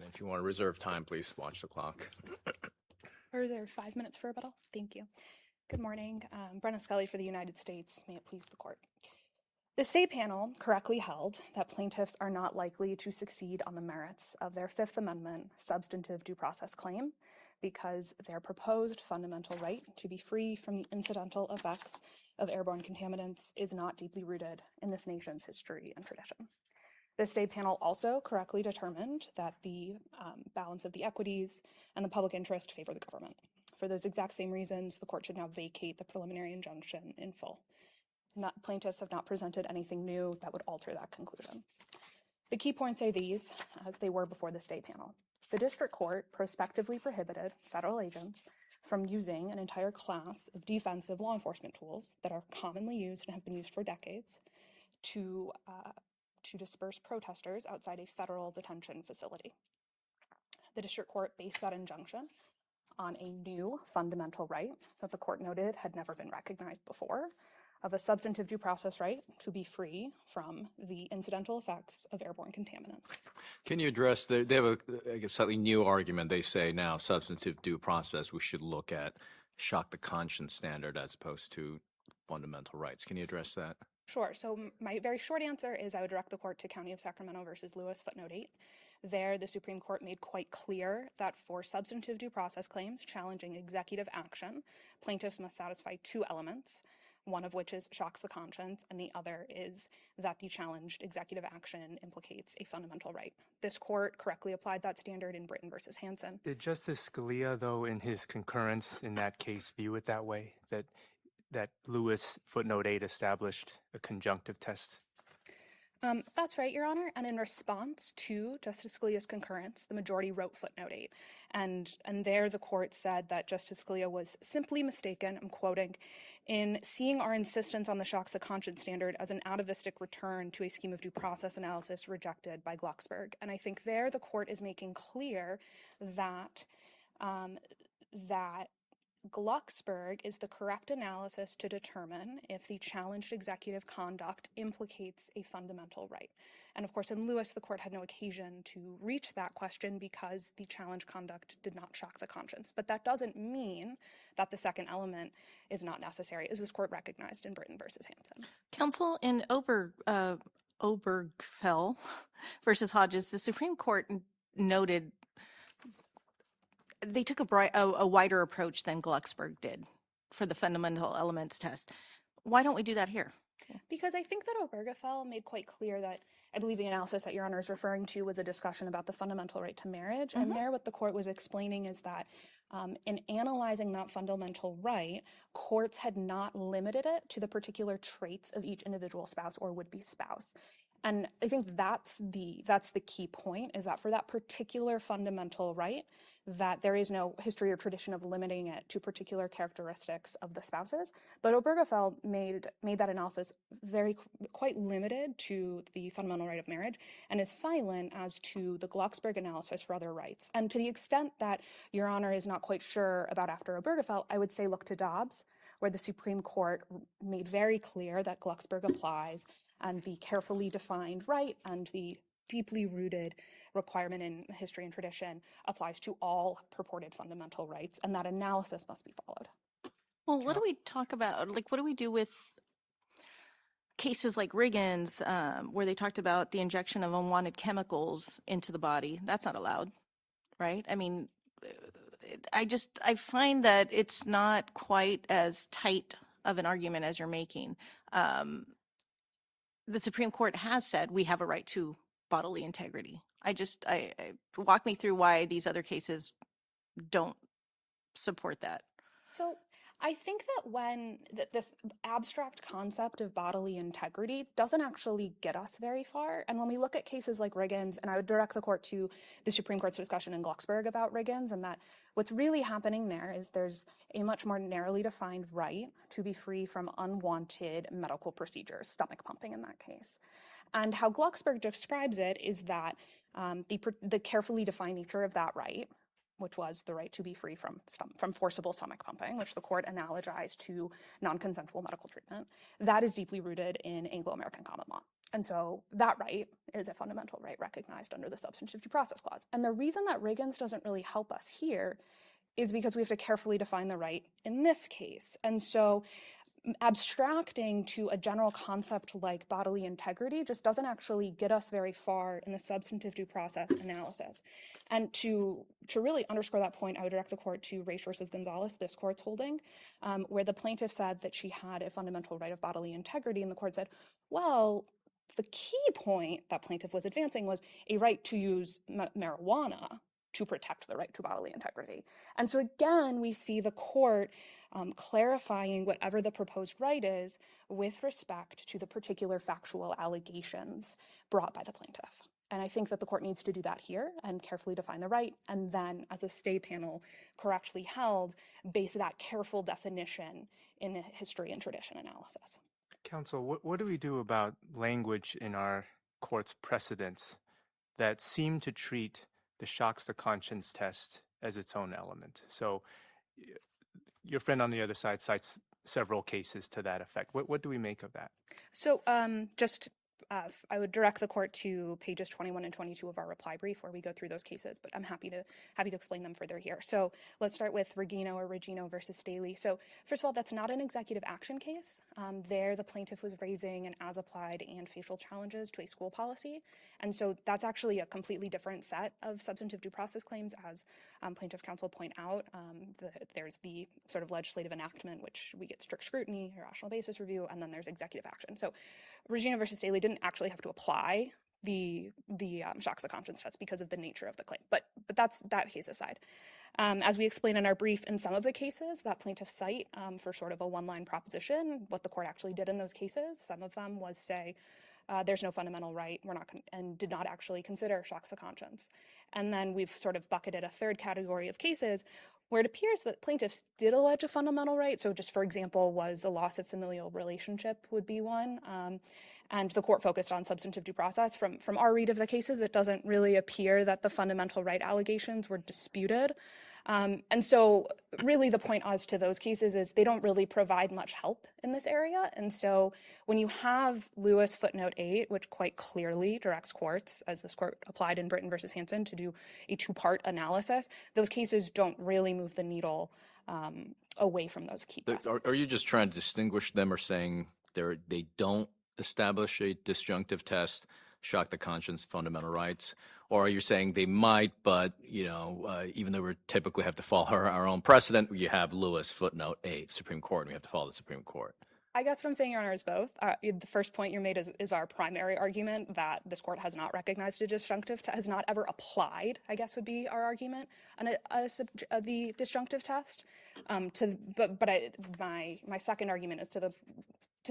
If you want to reserve time, please watch the clock. Or is there 5 minutes for rebuttal? Thank you. Good morning. Brenna Scully for the United States. May it please the court. The state panel correctly held that plaintiffs are not likely to succeed on the merits of their Fifth Amendment substantive due process claim because their proposed fundamental right to be free from the incidental effects of airborne contaminants is not deeply rooted in this nation's history and tradition. The state panel also correctly determined that the balance of the equities and the public interest favor the government. For those exact same reasons, the court should now vacate the preliminary injunction in full. Plaintiffs have not presented anything new that would alter that conclusion. The key points are these, as they were before the state panel. The district court prospectively prohibited federal agents from using an entire class of defensive law enforcement tools that are commonly used and have been used for decades to disperse protesters outside a federal detention facility. The district court based that injunction on a new fundamental right that the court noted had never been recognized before, of a substantive due process right to be free from the incidental effects of airborne contaminants. Can you address, they have a slightly new argument. They say now substantive due process, we should look at shock the conscience standard as opposed to fundamental rights. Can you address that? Sure. So my very short answer is I would direct the court to County of Sacramento versus Lewis, footnote 8. There, the Supreme Court made quite clear that for substantive due process claims challenging executive action, plaintiffs must satisfy two elements, one of which is shocks the conscience, and the other is that the challenged executive action implicates a fundamental right. This court correctly applied that standard in Britton versus Hansen. Did Justice Scalia, though, in his concurrence in that case, view it that way, that Lewis, footnote 8, established a conjunctive test? That's right, Your Honor. And in response to Justice Scalia's concurrence, the majority wrote footnote 8. And there the court said that Justice Scalia was simply mistaken, I'm quoting, in seeing our insistence on the shocks the conscience standard as an atavistic return to a scheme of due process analysis rejected by Glucksberg. And I think there the court is making clear that that Glucksberg is the correct analysis to determine if the challenged executive conduct implicates a fundamental right. And of course, in Lewis, the court had no occasion to reach that question because the challenged conduct did not shock the conscience. But that doesn't mean that the second element is not necessary, as this court recognized in Britton versus Hansen. Counsel, in Obergefell versus Hodges, the Supreme Court noted they took a wider approach than Glucksberg did for the fundamental elements test. Why don't we do that here? Because I think that Obergefell made quite clear that, I believe the analysis that Your Honor is referring to was a discussion about the fundamental right to marriage. And there what the court was explaining is that in analyzing that fundamental right, courts had not limited it to the particular traits of each individual spouse or would-be spouse. And I think that's the key point, is that for that particular fundamental right, that there is no history or tradition of limiting it to particular characteristics of the spouses. But Obergefell made that analysis quite limited to the fundamental right of marriage and is silent as to the Glucksberg analysis for other rights. And to the extent that Your Honor is not quite sure about after Obergefell, I would say look to Dobbs, where the Supreme Court made very clear that Glucksberg applies and the carefully defined right and the deeply rooted requirement in history and tradition applies to all purported fundamental rights, and that analysis must be followed. Well, what do we talk about? Like, what do we do with cases like Riggins, where they talked about the injection of unwanted chemicals into the body? That's not allowed, right? I mean, I find that it's not quite as tight of an argument as you're making. The Supreme Court has said we have a right to bodily integrity. I walk me through why these other cases don't support that. So I think that when this abstract concept of bodily integrity doesn't actually get us very far. And when we look at cases like Riggins, and I would direct the court to the Supreme Court's discussion in Glucksberg about Riggins, and that what's really happening there is there's a much more narrowly defined right to be free from unwanted medical procedures, stomach pumping in that case. And how Glucksberg describes it is that the carefully defined nature of that right, which was the right to be free from forcible stomach pumping, which the court analogized to non-consensual medical treatment, that is deeply rooted in Anglo-American common law. And so that right is a fundamental right recognized under the Substantive Due Process Clause. And the reason that Riggins doesn't really help us here is because we have to carefully define the right in this case. And so abstracting to a general concept like bodily integrity just doesn't actually get us very far in the substantive due process analysis. And to really underscore that point, I would direct the court to Raich versus Gonzalez, this court's holding, where the plaintiff said that she had a fundamental right of bodily integrity, and the court said, well, the key point that plaintiff was advancing was a right to use marijuana to protect the right to bodily integrity. And so again, we see the court clarifying whatever the proposed right is with respect to the particular factual allegations brought by the plaintiff. And I think that the court needs to do that here and carefully define the right, and then, as a stay panel correctly held, base that careful definition in a history and tradition analysis. Counsel, what do we do about language in our court's precedents that seem to treat the shocks to conscience test as its own element? So your friend on the other side cites several cases to that effect. What do we make of that? So I would direct the court to pages 21 and 22 of our reply brief where we go through those cases, but I'm happy to explain them further here. So let's start with Regino versus Staley. So first of all, that's not an executive action case. There, the plaintiff was raising an as-applied and facial challenges to a school policy. And so that's actually a completely different set of substantive due process claims, as plaintiff counsel point out. There's the sort of legislative enactment, which we get strict scrutiny, a rational basis review, and then there's executive action. So Regino versus Staley didn't actually have to apply the shocks to conscience test because of the nature of the claim. But that's that case aside. As we explain in our brief, in some of the cases that plaintiffs cite for sort of a one-line proposition, what the court actually did in those cases, some of them was say, there's no fundamental right, and did not actually consider shocks to conscience. And then we've sort of bucketed a third category of cases where it appears that plaintiffs did allege a fundamental right. So just for example, was a loss of familial relationship would be one. And the court focused on substantive due process. From our read of the cases, it doesn't really appear that the fundamental right allegations were disputed. And so really the point as to those cases is they don't really provide much help in this area. And so when you have Lewis footnote 8, which quite clearly directs courts, as this court applied in Britton versus Hansen, to do a two-part analysis, those cases don't really move the needle away from those key precedents. Are you just trying to distinguish them, or saying they don't establish a disjunctive test, shock the conscience, fundamental rights? Or are you saying they might, but, even though we typically have to follow our own precedent, you have Lewis footnote 8, Supreme Court, and we have to follow the Supreme Court? I guess what I'm saying, Your Honor, is both. The first point you made is our primary argument, that this court has not recognized a disjunctive, has not ever applied, I guess would be our argument, on the disjunctive test. My second argument is to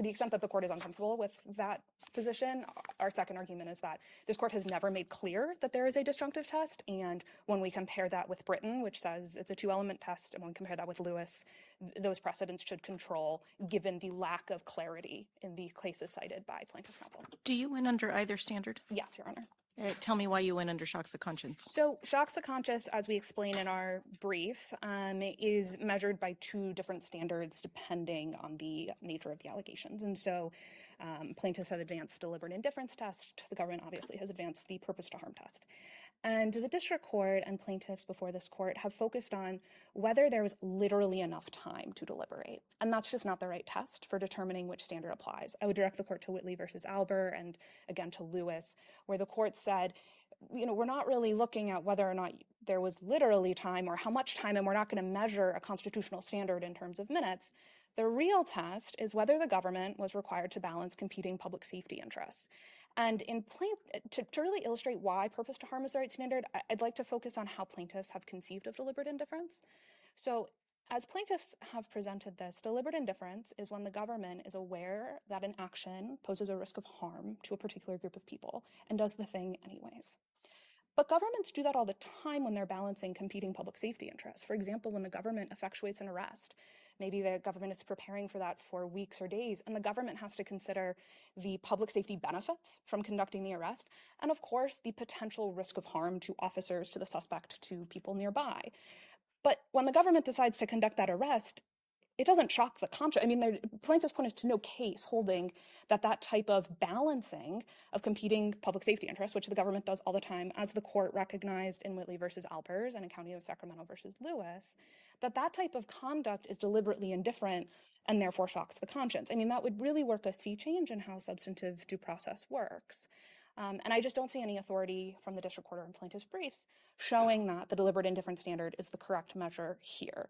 the extent that the court is uncomfortable with that position, our second argument is that this court has never made clear that there is a disjunctive test. And when we compare that with Britton, which says it's a two-element test, and when we compare that with Lewis, those precedents should control, given the lack of clarity in the cases cited by plaintiff's counsel. Do you win under either standard? Yes, Your Honor. Tell me why you win under shocks to conscience. So shocks to conscience, as we explain in our brief, is measured by two different standards depending on the nature of the allegations. And so plaintiffs have advanced deliberate indifference test. The government obviously has advanced the purpose to harm test. And the district court and plaintiffs before this court have focused on whether there was literally enough time to deliberate. And that's just not the right test for determining which standard applies. I would direct the court to Whitley versus Albert, and again to Lewis, where the court said, we're not really looking at whether or not there was literally time or how much time, and we're not going to measure a constitutional standard in terms of minutes. The real test is whether the government was required to balance competing public safety interests. And to really illustrate why purpose to harm is the right standard, I'd like to focus on how plaintiffs have conceived of deliberate indifference. So as plaintiffs have presented this, deliberate indifference is when the government is aware that an action poses a risk of harm to a particular group of people and does the thing anyways. But governments do that all the time when they're balancing competing public safety interests. For example, when the government effectuates an arrest, maybe the government is preparing for that for weeks or days, and the government has to consider the public safety benefits from conducting the arrest, and of course, the potential risk of harm to officers, to the suspect, to people nearby. But when the government decides to conduct that arrest, it doesn't shock the conscience. I mean, plaintiff's point is to no case holding that type of balancing of competing public safety interests, which the government does all the time, as the court recognized in Whitley versus Alpers and in County of Sacramento versus Lewis, that type of conduct is deliberately indifferent and therefore shocks the conscience. I mean, that would really work a sea change in how substantive due process works. And I just don't see any authority from the district court or in plaintiff's briefs showing that the deliberate indifference standard is the correct measure here.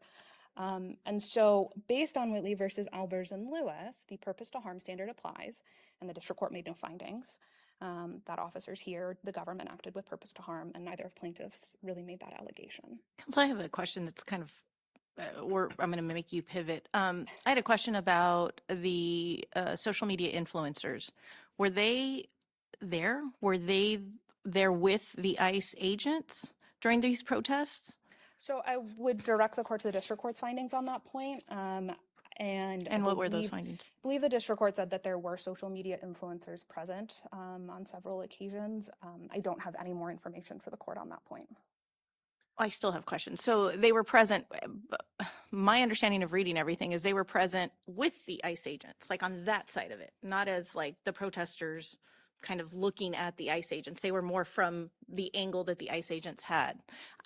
And so based on Whitley versus Albers and Lewis, the purpose to harm standard applies, and the district court made no findings that officers here, the government acted with purpose to harm, and neither of plaintiffs really made that allegation. Counsel, I have a question that's kind of, I'm going to make you pivot. I had a question about the social media influencers. Were they there? Were they there with the ICE agents during these protests? So I would direct the court to the district court's findings on that point. And what were those findings? I believe the district court said that there were social media influencers present on several occasions. I don't have any more information for the court on that point. I still have questions. So they were present. My understanding of reading everything is they were present with the ICE agents, like on that side of it, not as like the protesters kind of looking at the ICE agents. They were more from the angle that the ICE agents had.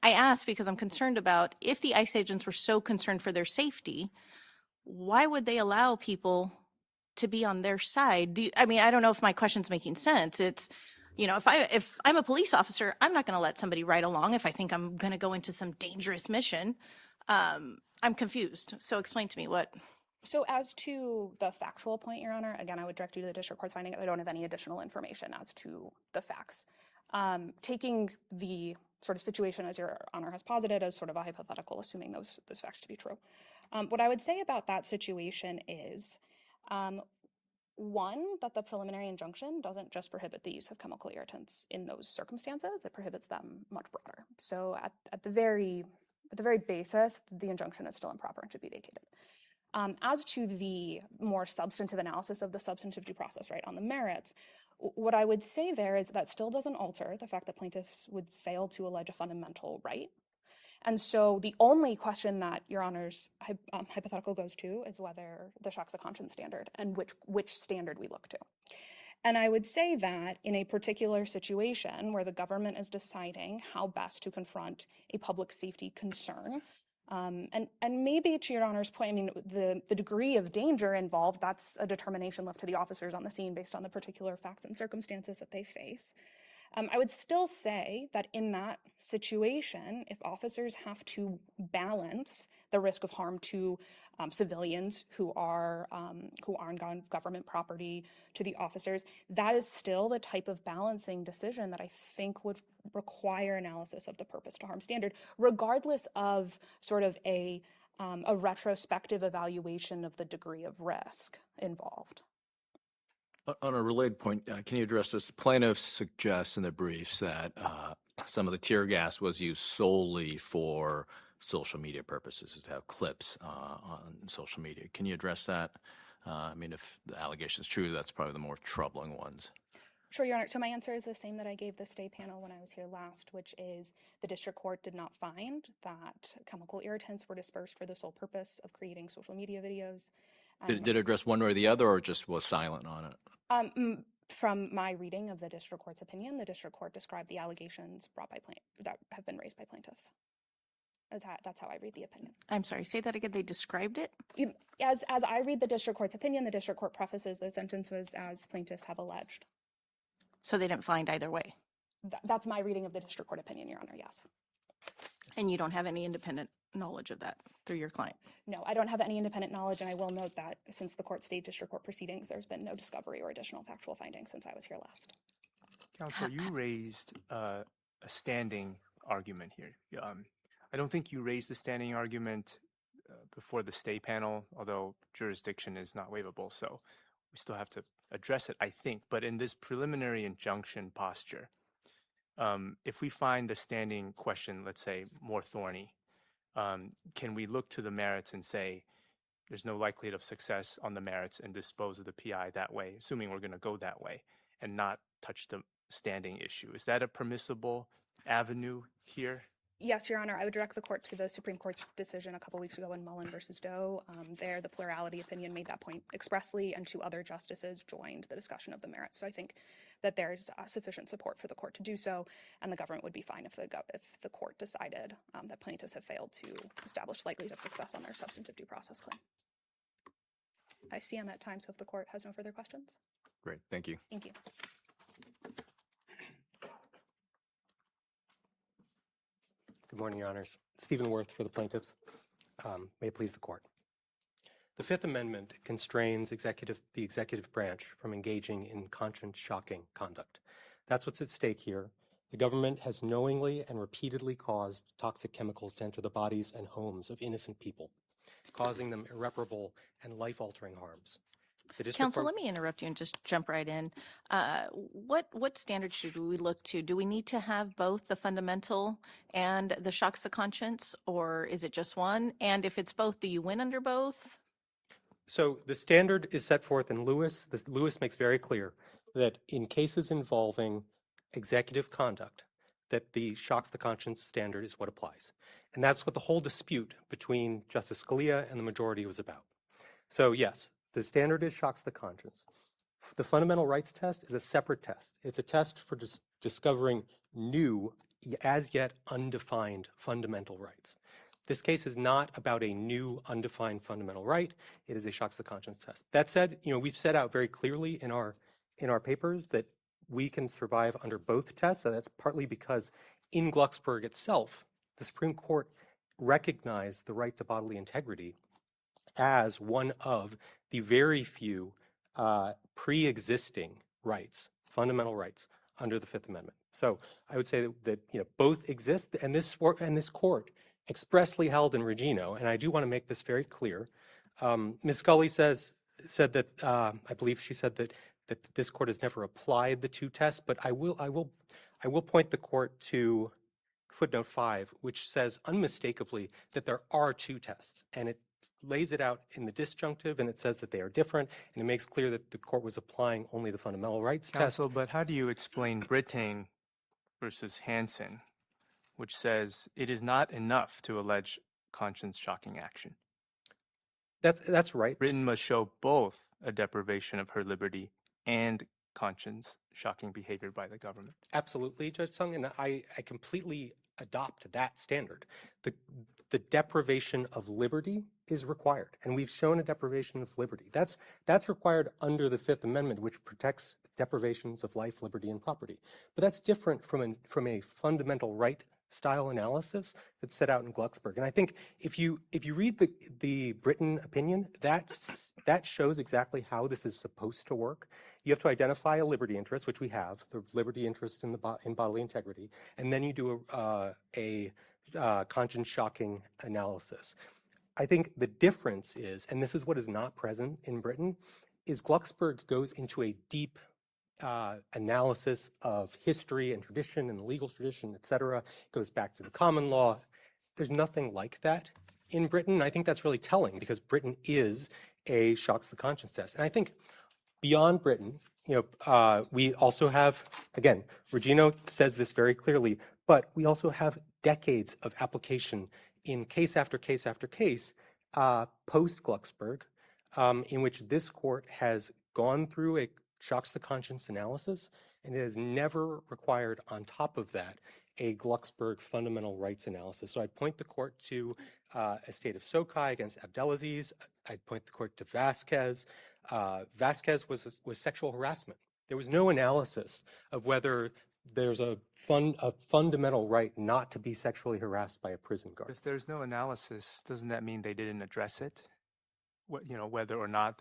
I asked because I'm concerned about if the ICE agents were so concerned for their safety, why would they allow people to be on their side? I mean, I don't know if my question's making sense. It's, you know, if I'm a police officer, I'm not going to let somebody ride along if I think I'm going to go into some dangerous mission. I'm confused. So explain to me what. So as to the factual point, Your Honor, again, I would direct you to the district court's finding. I don't have any additional information as to the facts. Taking the sort of situation as Your Honor has posited as sort of a hypothetical, assuming those facts to be true. What I would say about that situation is, one, that the preliminary injunction doesn't just prohibit the use of chemical irritants in those circumstances, it prohibits them much broader. So at the very basis, the injunction is still improper and should be vacated. As to the more substantive analysis of the substantive due process, right, on the merits, what I would say there is that still doesn't alter the fact that plaintiffs would fail to allege a fundamental right. And so the only question that Your Honor's hypothetical goes to is whether the shocks of conscience standard and which standard we look to. And I would say that in a particular situation where the government is deciding how best to confront a public safety concern, and maybe to Your Honor's point, I mean, the degree of danger involved, that's a determination left to the officers on the scene based on the particular facts and circumstances that they face. I would still say that in that situation, if officers have to balance the risk of harm to civilians who are on government property to the officers, that is still the type of balancing decision that I think would require analysis of the purpose to harm standard, regardless of sort of a retrospective evaluation of the degree of risk involved. On a related point, can you address this? Plaintiffs suggest in the briefs that some of the tear gas was used solely for social media purposes, to have clips on social media. Can you address that? I mean, if the allegation is true, that's probably the more troubling ones. Sure, Your Honor. So my answer is the same that I gave the stay panel when I was here last, which is the district court did not find that chemical irritants were dispersed for the sole purpose of creating social media videos. Did it address one way or the other, or just was silent on it? From my reading of the district court's opinion, the district court described the allegations brought by that have been raised by plaintiffs. That's how I read the opinion. I'm sorry, say that again. They described it? As I read the district court's opinion, the district court prefaces those sentences as plaintiffs have alleged. So they didn't find either way? That's my reading of the district court opinion, Your Honor, yes. And you don't have any independent knowledge of that through your client? No, I don't have any independent knowledge, and I will note that since the court stayed district court proceedings, there's been no discovery or additional factual findings since I was here last. Counsel, you raised a standing argument here. I don't think you raised the standing argument before the stay panel, although jurisdiction is not waivable, so we still have to address it, I think. But in this preliminary injunction posture, if we find the standing question, let's say, more thorny, can we look to the merits and say there's no likelihood of success on the merits and dispose of the PI that way, assuming we're going to go that way, and not touch the standing issue? Is that a permissible avenue here? Yes, Your Honor, I would direct the court to the Supreme Court's decision a couple weeks ago in Mullen versus Doe. There, the plurality opinion made that point expressly, and 2 other justices joined the discussion of the merits. So I think that there's sufficient support for the court to do so, and the government would be fine if the court decided that plaintiffs have failed to establish likelihood of success on their substantive due process claim. I see I'm at time, so if the court has no further questions. Great, thank you. Thank you. Good morning, Your Honors. Stephen Worth for the plaintiffs. May it please the court. The Fifth Amendment constrains the executive branch from engaging in conscience-shocking conduct. That's what's at stake here. The government has knowingly and repeatedly caused toxic chemicals to enter the bodies and homes of innocent people, causing them irreparable and life-altering harms. Counsel, let me interrupt you and just jump right in. What standards should we look to? Do we need to have both the fundamental and the shocks to conscience, or is it just one? And if it's both, do you win under both? So the standard is set forth in Lewis. Lewis makes very clear that in cases involving executive conduct, that the shocks to conscience standard is what applies. And that's what the whole dispute between Justice Scalia and the majority was about. So yes, the standard is shocks to conscience. The fundamental rights test is a separate test. It's a test for discovering new, as yet undefined fundamental rights. This case is not about a new, undefined fundamental right. It is a shocks to conscience test. That said, we've set out very clearly in our papers that we can survive under both tests. So that's partly because in Glucksberg itself, the Supreme Court recognized the right to bodily integrity as one of the very few pre-existing rights, fundamental rights under the Fifth Amendment. So I would say that both exist, and this court expressly held in Regino, and I do want to make this very clear. Ms. Scully said that I believe she said that this court has never applied the 2 tests, but I will point the court to footnote 5, which says unmistakably that there are 2 tests, and it lays it out in the disjunctive, and it says that they are different, and it makes clear that the court was applying only the fundamental rights Counsel, test. but how do you explain Brittain versus Hansen, which says it is not enough to allege conscience-shocking action? That's right. Britain must show both a deprivation of her liberty and conscience-shocking behavior by the government. Absolutely, Judge Sung, and I completely adopt that standard. The deprivation of liberty is required, and we've shown a deprivation of liberty. That's required under the Fifth Amendment, which protects deprivations of life, liberty, and property. But that's different from a fundamental right style analysis that's set out in Glucksberg. And I think if you read the Brittain opinion, that shows exactly how this is supposed to work. You have to identify a liberty interest, which we have, the liberty interest in bodily integrity, and then you do a conscience-shocking analysis. I think the difference is, and this is what is not present in Britain, is Glucksberg goes into a deep analysis of history and tradition and the legal tradition, et cetera. It goes back to the common law. There's nothing like that in Britain. I think that's really telling because Britain is a shocks to conscience test. And I think beyond Britain, we also have, again, Regino says this very clearly, but we also have decades of application in case after case after case post-Glucksberg, in which this court has gone through a shocks to conscience analysis, and it has never required on top of that a Glucksberg fundamental rights analysis. So I'd point the court to a state of Sokai against Abdelaziz. I'd point the court to Vasquez. Vasquez was sexual harassment. There was no analysis of whether there's a fundamental right not to be sexually harassed by a prison guard. If there's no analysis, doesn't that mean they didn't address it? Whether or not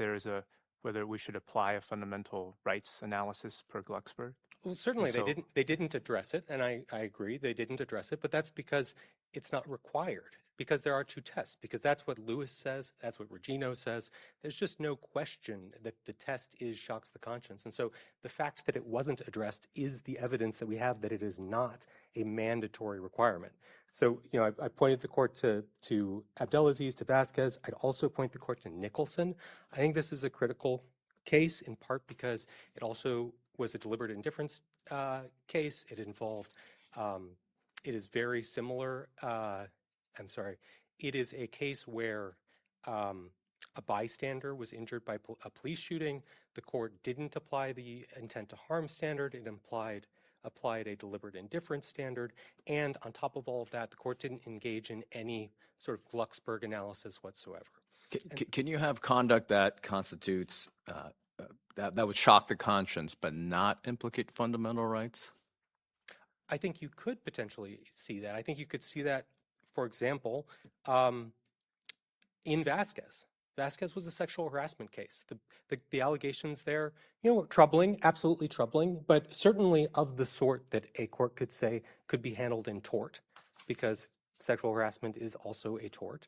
whether we should apply a fundamental rights analysis per Glucksberg? Well, certainly they didn't address it, and I agree they didn't address it, but that's because it's not required, because there are 2 tests, because that's what Lewis says, that's what Regino says. There's just no question that the test is shocks to conscience. And so the fact that it wasn't addressed is the evidence that we have that it is not a mandatory requirement. So, I pointed the court to Abdelaziz, to Vasquez. I'd also point the court to Nicholson. I think this is a critical case, in part because it also was a deliberate indifference case. It involved It is very similar. I'm sorry. It is a case where a bystander was injured by a police shooting. The court didn't apply the intent to harm standard. It applied a deliberate indifference standard. And on top of all of that, the court didn't engage in any sort of Glucksberg analysis whatsoever. Can you have conduct that constitutes that would shock the conscience but not implicate fundamental rights? I think you could potentially see that. I think you could see that, for example, in Vasquez. Vasquez was a sexual harassment case. The allegations there, were troubling, absolutely troubling, but certainly of the sort that a court could say could be handled in tort, because sexual harassment is also a tort.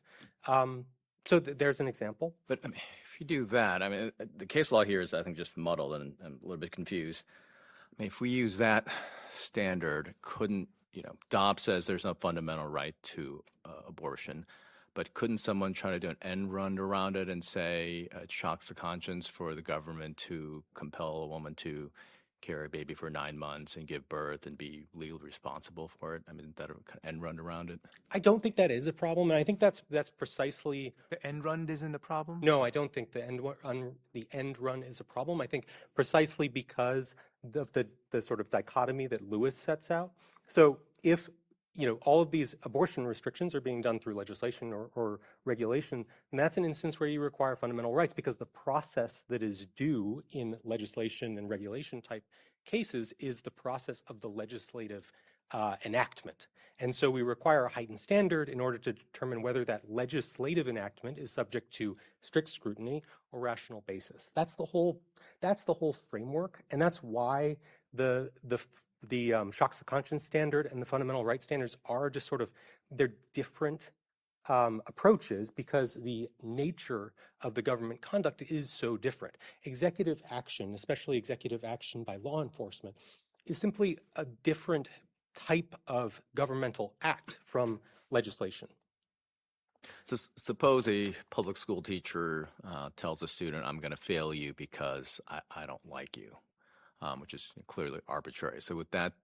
So there's an example. But I mean, if you do that, I mean, the case law here is, I think, just muddled and I'm a little bit confused. I mean, if we use that standard, couldn't, Dobbs says there's no fundamental right to abortion, but couldn't someone try to do an end run around it and say it shocks the conscience for the government to compel a woman to carry a baby for 9 months and give birth and be legally responsible for it? I mean, that a kind of end run around it? I don't think that is a problem, and I think that's precisely. The end run isn't a problem? No, I don't think the end run is a problem. I think precisely because of the sort of dichotomy that Lewis sets out. So if all of these abortion restrictions are being done through legislation or regulation, and that's an instance where you require fundamental rights, because the process that is due in legislation and regulation type cases is the process of the legislative enactment. And so we require a heightened standard in order to determine whether that legislative enactment is subject to strict scrutiny or rational basis. That's the whole framework, and that's why the shocks the conscience standard and the fundamental rights standards are just sort of, they're different approaches, because the nature of the government conduct is so different. Executive action, especially executive action by law enforcement, is simply a different type of governmental act from legislation. So suppose a public school teacher tells a student, I'm going to fail you because I don't like you, which is clearly arbitrary. So would that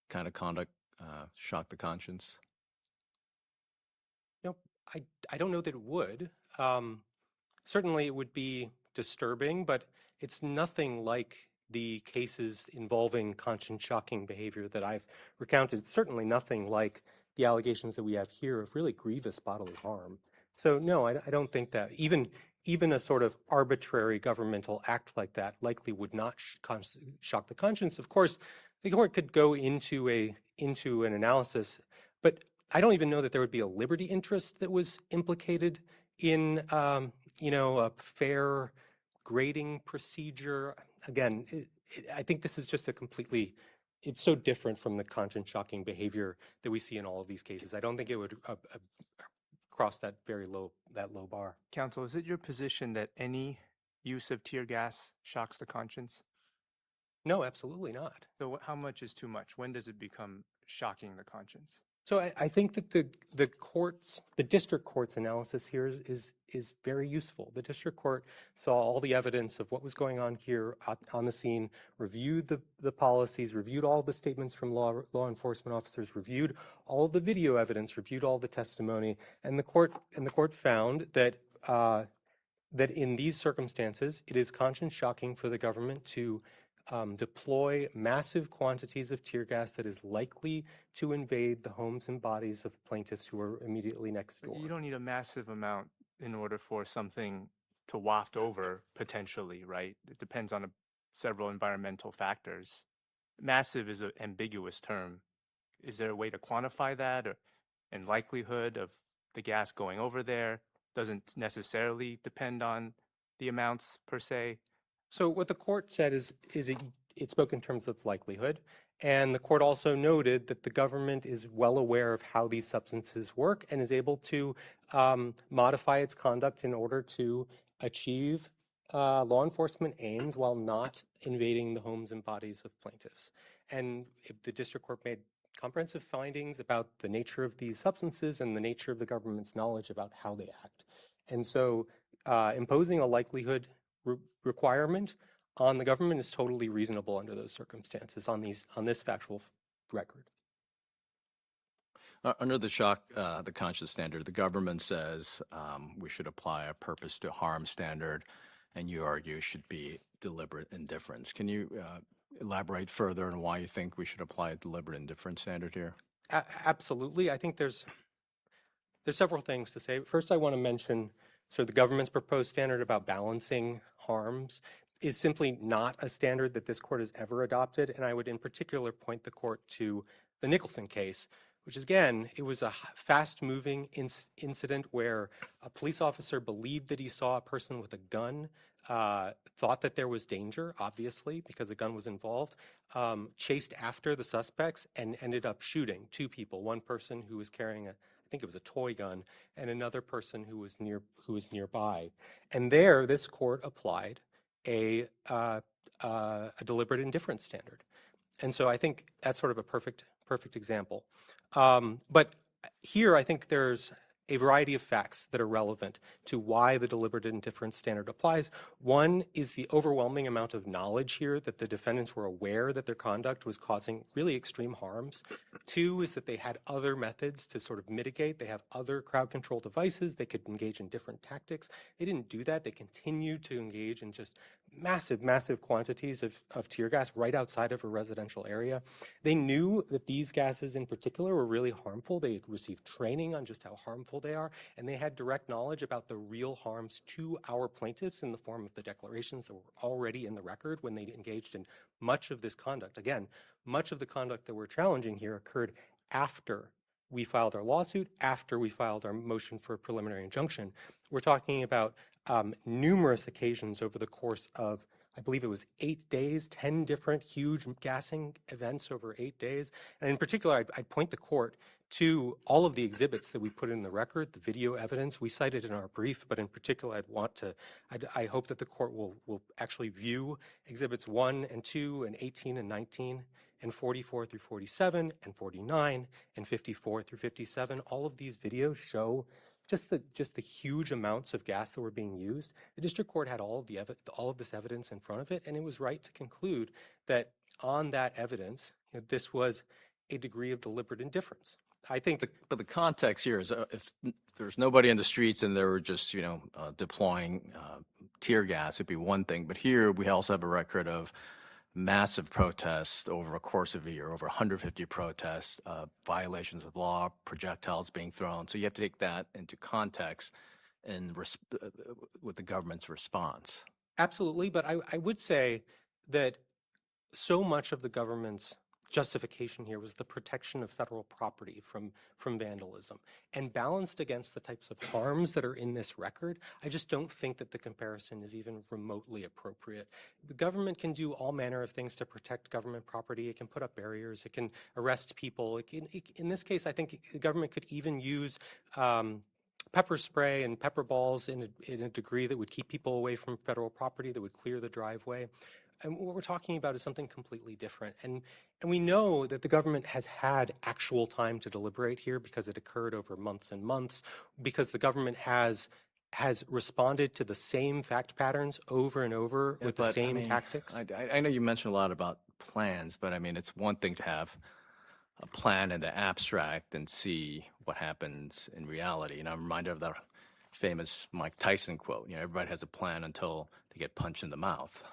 kind of conduct shock the conscience? I don't know that it would. Certainly it would be disturbing, but it's nothing like the cases involving conscience-shocking behavior that I've recounted. It's certainly nothing like the allegations that we have here of really grievous bodily harm. So no, I don't think that even a sort of arbitrary governmental act like that likely would not shock the conscience. Of course, the court could go into an analysis, but I don't even know that there would be a liberty interest that was implicated in a fair grading procedure. Again, I think this is just it's so different from the conscience-shocking behavior that we see in all of these cases. I don't think it would cross that low bar. Counsel, is it your position that any use of tear gas shocks the conscience? No, absolutely not. So how much is too much? When does it become shocking the conscience? So I think that the district court's analysis here is very useful. The district court saw all the evidence of what was going on here on the scene, reviewed the policies, reviewed all the statements from law enforcement officers, reviewed all the video evidence, reviewed all the testimony, and the court found that that in these circumstances it is conscience shocking for the government to deploy massive quantities of tear gas that is likely to invade the homes and bodies of plaintiffs who are immediately next door. You don't need a massive amount in order for something to waft over, potentially, right? It depends on several environmental factors. Massive is an ambiguous term. Is there a way to quantify that, and likelihood of the gas going over there doesn't necessarily depend on the amounts per se? So what the court said is it spoke in terms of likelihood, and the court also noted that the government is well aware of how these substances work and is able to modify its conduct in order to achieve law enforcement aims while not invading the homes and bodies of plaintiffs. And the district court made comprehensive findings about the nature of these substances and the nature of the government's knowledge about how they act. And so imposing a likelihood requirement on the government is totally reasonable under those circumstances on this factual record. Under the the conscience standard, the government says we should apply a purpose to harm standard, and you argue it should be deliberate indifference. Can you elaborate further on why you think we should apply a deliberate indifference standard here? Absolutely. I think there's several things to say. First, I want to mention sort of the government's proposed standard about balancing harms is simply not a standard that this court has ever adopted. And I would in particular point the court to the Nicholson case, which is, again, it was a fast-moving incident where a police officer believed that he saw a person with a gun, thought that there was danger, obviously, because a gun was involved, chased after the suspects and ended up shooting two people, one person who was carrying I think it was a toy gun, and another person who was nearby. And there, this court applied a deliberate indifference standard. And so I think that's sort of a perfect example. But here, I think there's a variety of facts that are relevant to why the deliberate indifference standard applies. One is the overwhelming amount of knowledge here that the defendants were aware that their conduct was causing really extreme harms. Two is that they had other methods to sort of mitigate. They have other crowd control devices. They could engage in different tactics. They didn't do that. They continued to engage in just massive quantities of tear gas right outside of a residential area. They knew that these gases in particular were really harmful. They received training on just how harmful they are, and they had direct knowledge about the real harms to our plaintiffs in the form of the declarations that were already in the record when they engaged in much of this conduct. Again, much of the conduct that we're challenging here occurred after we filed our lawsuit, after we filed our motion for a preliminary injunction. We're talking about numerous occasions over the course of, I believe it was 8 days, 10 different huge gassing events over 8 days. And in particular, I'd point the court to all of the exhibits that we put in the record, the video evidence. We cited in our brief, but in particular, I hope that the court will actually view exhibits 1 and 2 and 18 and 19 and 44 through 47 and 49 and 54 through 57. All of these videos show just the huge amounts of gas that were being used. The district court had all of this evidence in front of it, and it was right to conclude that on that evidence, this was a degree of deliberate indifference. I think But the context here is if there's nobody in the streets and they were just, deploying tear gas, it'd be one thing. But here we also have a record of massive protests over a course of a year, over 150 protests, violations of law, projectiles being thrown. So you have to take that into context and with the government's response. Absolutely, but I would say that so much of the government's justification here was the protection of federal property from vandalism. And balanced against the types of harms that are in this record, I just don't think that the comparison is even remotely appropriate. The government can do all manner of things to protect government property. It can put up barriers. It can arrest people. In this case, I think the government could even use pepper spray and pepper balls in a degree that would keep people away from federal property, that would clear the driveway. And what we're talking about is something completely different. And we know that the government has had actual time to deliberate here because it occurred over months and months, because the government has responded to the same fact patterns over and over with the same tactics. I know you mentioned a lot about plans, but I mean, it's one thing to have a plan in the abstract and see what happens in reality. And I'm reminded of that famous Mike Tyson quote, everybody has a plan until they get punched in the mouth.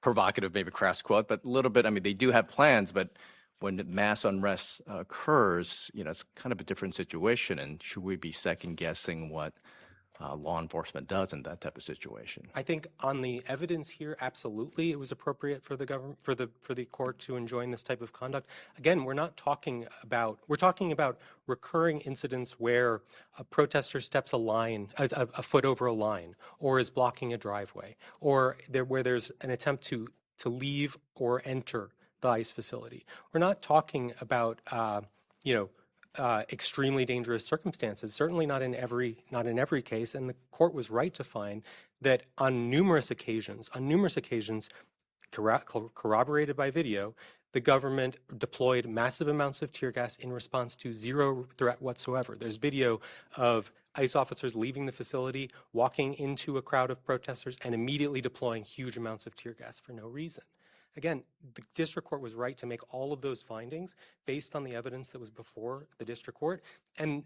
Provocative, maybe crass quote, but a little bit, they do have plans, but when mass unrest occurs, it's kind of a different situation. And should we be second guessing what law enforcement does in that type of situation? I think on the evidence here, absolutely, it was appropriate for the government, for the court to enjoin this type of conduct. Again, we're talking about recurring incidents where a protester steps a foot over a line, or is blocking a driveway, or where there's an attempt to leave or enter the ICE facility. We're not talking about extremely dangerous circumstances, certainly not in every case. And the court was right to find that on numerous occasions, corroborated by video, the government deployed massive amounts of tear gas in response to zero threat whatsoever. There's video of ICE officers leaving the facility, walking into a crowd of protesters, and immediately deploying huge amounts of tear gas for no reason. again, the district court was right to make all of those findings based on the evidence that was before the district court. And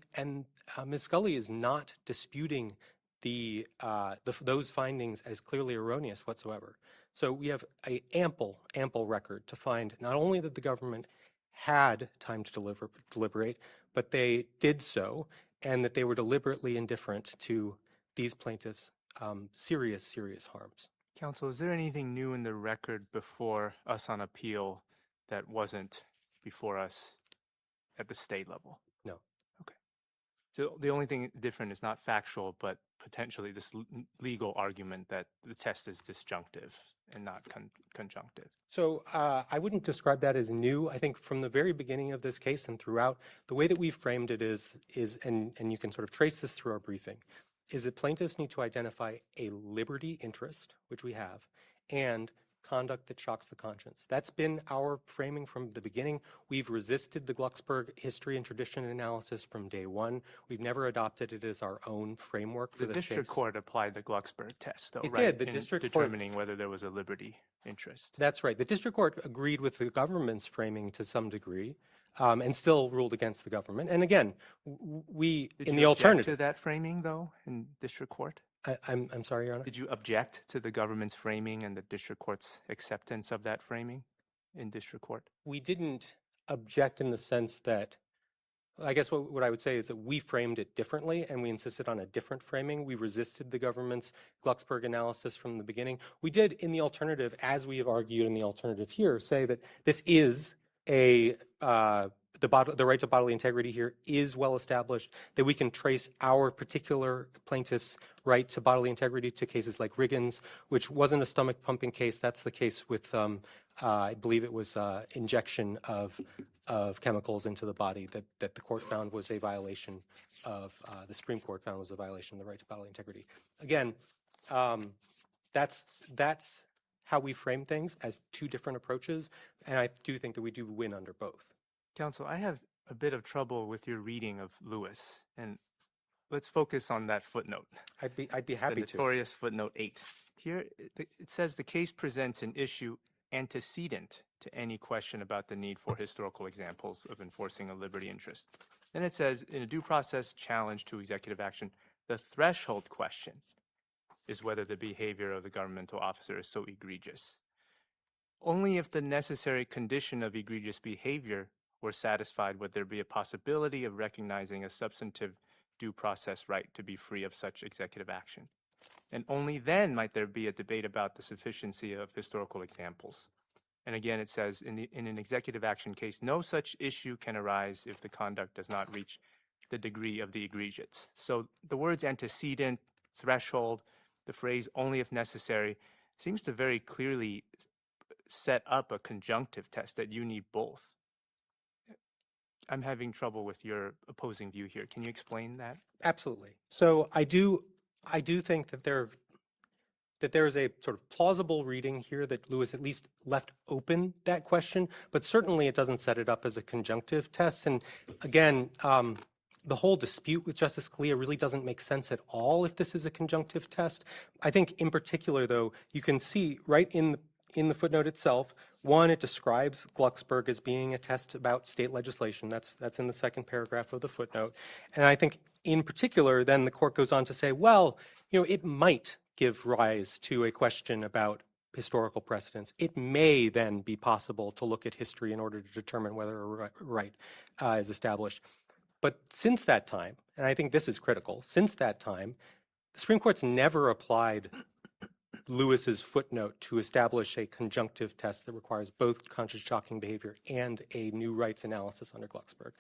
Ms. Scully is not disputing those findings as clearly erroneous whatsoever. So we have an ample record to find not only that the government had time to deliberate, but they did so, and that they were deliberately indifferent to these plaintiffs' serious harms. Counsel, is there anything new in the record before us on appeal that wasn't before us at the state level? No. Okay. So the only thing different is not factual, but potentially this legal argument that the test is disjunctive and not conjunctive. So I wouldn't describe that as new. I think from the very beginning of this case and throughout, the way that we've framed it is and you can sort of trace this through our briefing, is that plaintiffs need to identify a liberty interest, which we have, and conduct that shocks the conscience. That's been our framing from the beginning. We've resisted the Glucksberg history and tradition analysis from day one. We've never adopted it as our own framework for the this district case. court applied the Glucksberg test, though, It right? did. The in district court determining whether there was a liberty interest. That's right. The district court agreed with the government's framing to some degree, and still ruled against the government. And again, we Did in you the object alternative. to that framing, though, in district court? I'm sorry, Your Honor. Did you object to the government's framing and the district court's acceptance of that framing in district court? We didn't object in the sense that, I guess what I would say is that we framed it differently and we insisted on a different framing. We resisted the government's Glucksberg analysis from the beginning. We did in the alternative, as we have argued in the alternative here, say that this is the right to bodily integrity here is well established, that we can trace our particular plaintiff's right to bodily integrity to cases like Riggins, which wasn't a stomach pumping case. That's the case with, I believe it was injection of chemicals into the body that the court found was a violation of, the Supreme Court found was a violation of the right to bodily integrity. Again, that's how we frame things, as two different approaches, and I do think that we do win under both. Counsel, I have a bit of trouble with your reading of Lewis, and let's focus on that footnote. I'd be happy The to. notorious footnote 8. Here it says the case presents an issue antecedent to any question about the need for historical examples of enforcing a liberty interest. Then it says, in a due process challenge to executive action, the threshold question is whether the behavior of the governmental officer is so egregious. Only if the necessary condition of egregious behavior were satisfied would there be a possibility of recognizing a substantive due process right to be free of such executive action. And only then might there be a debate about the sufficiency of historical examples. And again, it says, in an executive action case, no such issue can arise if the conduct does not reach the degree of the egregious. So the words antecedent, threshold, the phrase only if necessary, seems to very clearly set up a conjunctive test that you need both. I'm having trouble with your opposing view here. Can you explain that? Absolutely. So I do think that there is a sort of plausible reading here that Lewis at least left open that question, but certainly it doesn't set it up as a conjunctive test. And again, the whole dispute with Justice Scalia really doesn't make sense at all if this is a conjunctive test. I think in particular, though, you can see right in the footnote itself, one, it describes Glucksberg as being a test about state legislation. That's in the second paragraph of the footnote. And I think in particular, then the court goes on to say, well, it might give rise to a question about historical precedents. It may then be possible to look at history in order to determine whether a right is established. But since that time, and I think this is critical, since that time, the Supreme Court's never applied Lewis's footnote to establish a conjunctive test that requires both conscious shocking behavior and a new rights analysis under Glucksberg.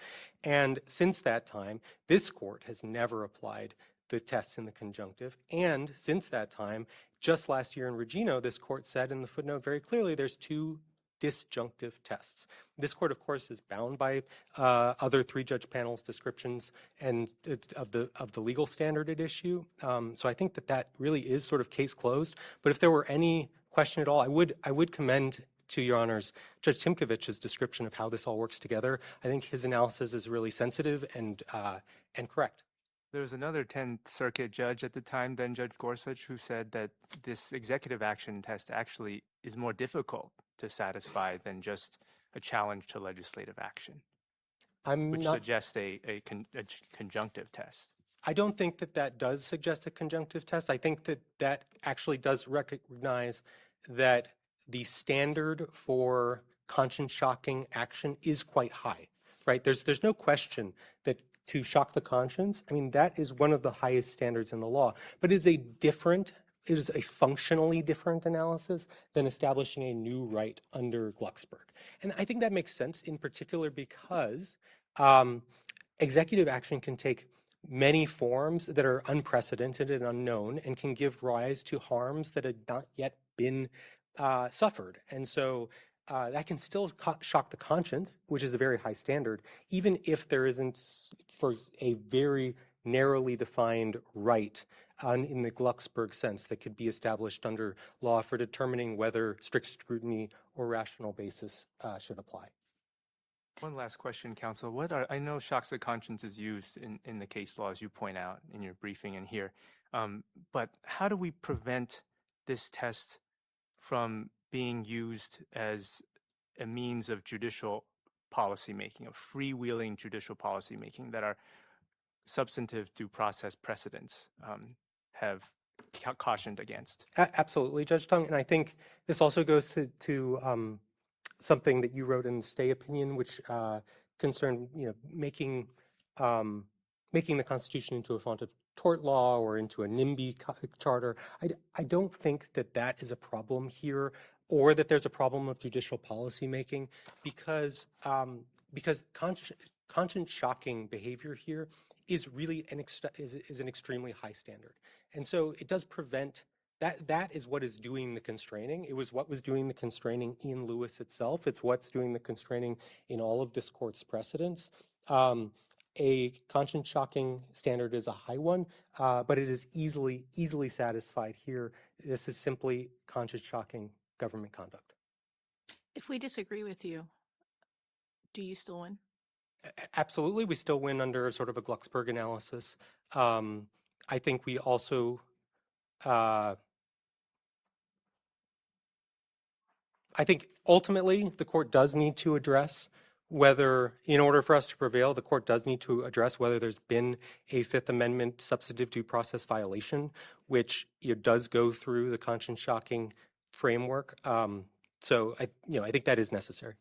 And since that time, this court has never applied the tests in the conjunctive. And since that time, just last year in Regino, this court said in the footnote very clearly there's two disjunctive tests. This court, of course, is bound by other three-judge panels' descriptions and of the legal standard at issue. So I think that really is sort of case closed. But if there were any question at all, I would commend to Your Honors Judge Timkovich's description of how this all works together. I think his analysis is really sensitive and correct. There was another 10th Circuit judge at the time, then Judge Gorsuch, who said that this executive action test actually is more difficult to satisfy than just a challenge to legislative action, I'm which not suggests a conjunctive test. I don't think that that does suggest a conjunctive test. I think that that actually does recognize that the standard for conscience-shocking action is quite high, right? There's no question that to shock the conscience, I mean, that is one of the highest standards in the law, but it is a functionally different analysis than establishing a new right under Glucksberg. And I think that makes sense in particular because executive action can take many forms that are unprecedented and unknown and can give rise to harms that had not yet been suffered. And so that can still shock the conscience, which is a very high standard, even if there isn't for a very narrowly defined right in the Glucksberg sense that could be established under law for determining whether strict scrutiny or rational basis should apply. One last question, counsel. I know shocks of conscience is used in the case law, as you point out in your briefing and here, but how do we prevent this test from being used as a means of judicial policymaking, of freewheeling judicial policymaking that our substantive due process precedents have cautioned against? Absolutely, Judge Tung. And I think this also goes to something that you wrote in the stay opinion, which concerned making the Constitution into a font of tort law or into a NIMBY charter. I don't think that that is a problem here, or that there's a problem of judicial policymaking, because conscience-shocking behavior here is really an extremely high standard, and so it does prevent. That is what is doing the constraining. It was what was doing the constraining in Lewis itself. It's what's doing the constraining in all of this court's precedents. A conscience-shocking standard is a high one, but it is easily satisfied here. This is simply conscience-shocking government conduct. If we disagree with you, do you still win? Absolutely, we still win under sort of a Glucksberg analysis. I think we also I think ultimately the court does need to address whether, in order for us to prevail, the court does need to address whether there's been a Fifth Amendment substantive due process violation, which does go through the conscience-shocking framework. So I think that is necessary.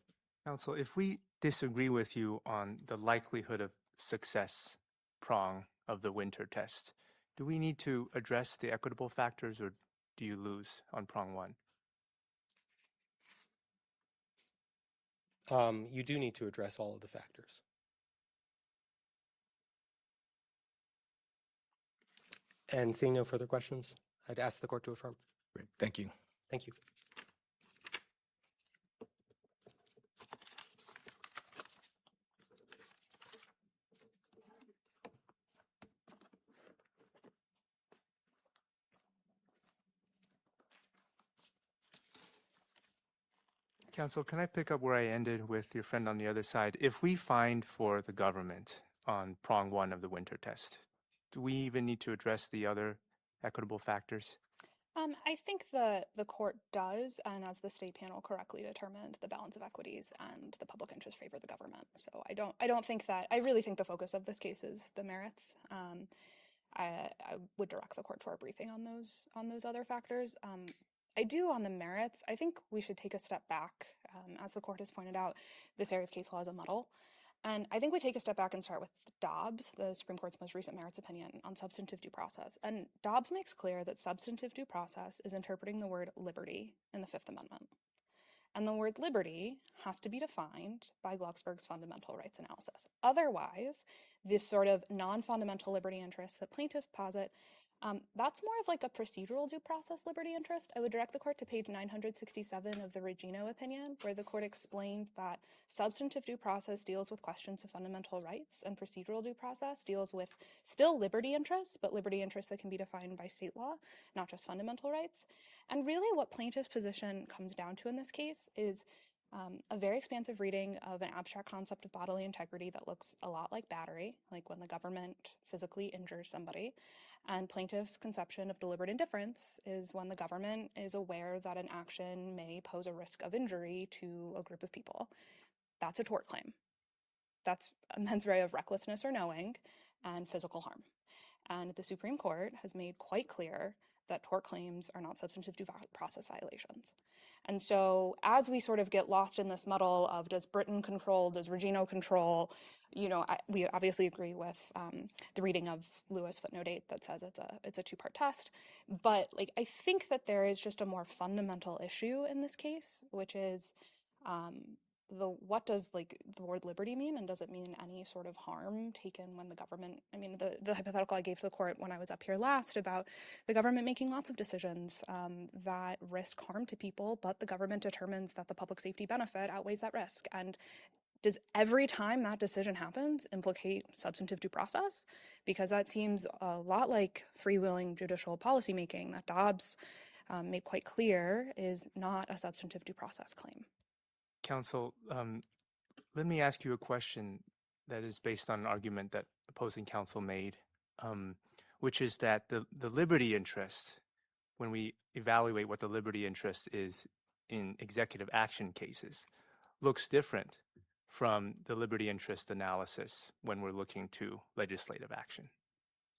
Counsel, if we disagree with you on the likelihood of success prong of the winter test, do we need to address the equitable factors, or do you lose on prong one? You do need to address all of the factors. And seeing no further questions, I'd ask the court to affirm. Great. Thank you. Thank you. Counsel, can I pick up where I ended with your friend on the other side? If we find for the government on prong one of the winter test, do we even need to address the other equitable factors? I think the court does, and as the state panel correctly determined, the balance of equities and the public interest favor the government. So I don't think that. I really think the focus of this case is the merits. I would direct the court to our briefing on those other factors. I do on the merits. I think we should take a step back. As the court has pointed out, this area of case law is a muddle. And I think we take a step back and start with Dobbs, the Supreme Court's most recent merits opinion on substantive due process. And Dobbs makes clear that substantive due process is interpreting the word liberty in the Fifth Amendment. And the word liberty has to be defined by Glucksberg's fundamental rights analysis. Otherwise, this sort of non-fundamental liberty interest that plaintiffs posit, that's more of like a procedural due process liberty interest. I would direct the court to page 967 of the Regino opinion, where the court explained that substantive due process deals with questions of fundamental rights, and procedural due process deals with still liberty interests, but liberty interests that can be defined by state law, not just fundamental rights. And really what plaintiff's position comes down to in this case is A very expansive reading of an abstract concept of bodily integrity that looks a lot like battery, like when the government physically injures somebody. And plaintiff's conception of deliberate indifference is when the government is aware that an action may pose a risk of injury to a group of people. That's a tort claim. That's a mens rea of recklessness or knowing and physical harm. And the Supreme Court has made quite clear that tort claims are not substantive due process violations. And so as we sort of get lost in this muddle of does Britain control, does Regino control, we obviously agree with the reading of Lewis footnote 8 that says it's a two-part test. But like I think that there is just a more fundamental issue in this case, which is what does like the word liberty mean, and does it mean any sort of harm taken when the government, I mean, the hypothetical I gave to the court when I was up here last about the government making lots of decisions that risk harm to people, but the government determines that the public safety benefit outweighs that risk. And does every time that decision happens implicate substantive due process? Because that seems a lot like freewheeling judicial policymaking that Dobbs made quite clear is not a substantive due process claim. Counsel, let me ask you a question that is based on an argument that opposing counsel made, which is that the liberty interest, when we evaluate what the liberty interest is in executive action cases, looks different from the liberty interest analysis when we're looking to legislative action.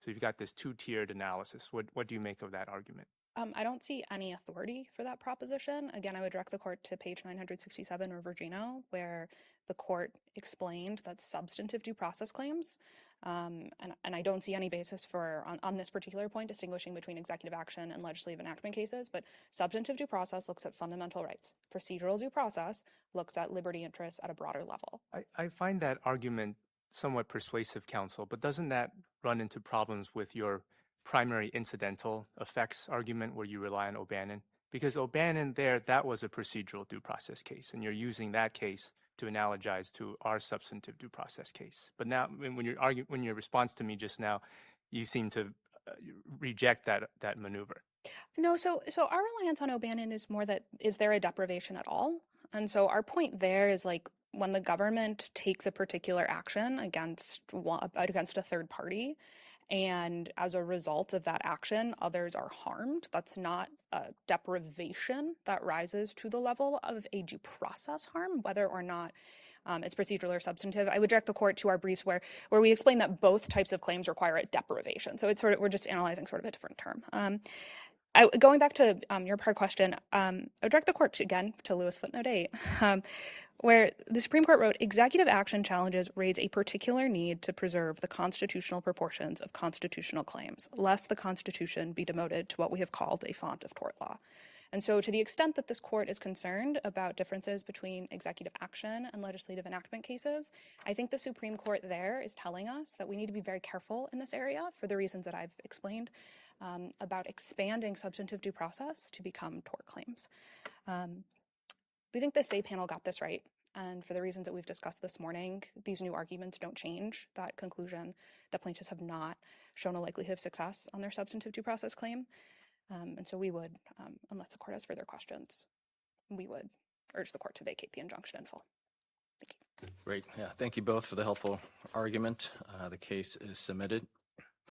So you've got this two-tiered analysis. What do you make of that argument? I don't see any authority for that proposition. Again, I would direct the court to page 967 of Virgino, where the court explained that substantive due process claims, and I don't see any basis for, on this particular point, distinguishing between executive action and legislative enactment cases, but substantive due process looks at fundamental rights. Procedural due process looks at liberty interests at a broader level. I find that argument somewhat persuasive, counsel, but doesn't that run into problems with your primary incidental effects argument where you rely on O'Bannon? Because O'Bannon there, that was a procedural due process case, and you're using that case to analogize to our substantive due process case. But now, when your response to me just now, you seem to reject that maneuver. No, so our reliance on O'Bannon is more that, is there a deprivation at all? And so our point there is like, when the government takes a particular action against a third party, and as a result of that action, others are harmed, that's not a deprivation that rises to the level of a due process harm, whether or not it's procedural or substantive. I would direct the court to our briefs where we explain that both types of claims require a deprivation. So it's sort of, we're just analyzing sort of a different term. Going back to your prior question, I would direct the court again to Lewis footnote 8, where the Supreme Court wrote, executive action challenges raise a particular need to preserve the constitutional proportions of constitutional claims, lest the Constitution be demoted to what we have called a font of tort law. And so to the extent that this court is concerned about differences between executive action and legislative enactment cases, I think the Supreme Court there is telling us that we need to be very careful in this area for the reasons that I've explained about expanding substantive due process to become tort claims. We think the state panel got this right. And for the reasons that we've discussed this morning, these new arguments don't change that conclusion that plaintiffs have not shown a likelihood of success on their substantive due process claim. And so we would, unless the court has further questions, we would urge the court to vacate the injunction in full. Thank you. Great. Yeah, thank you both for the helpful argument. The case is submitted.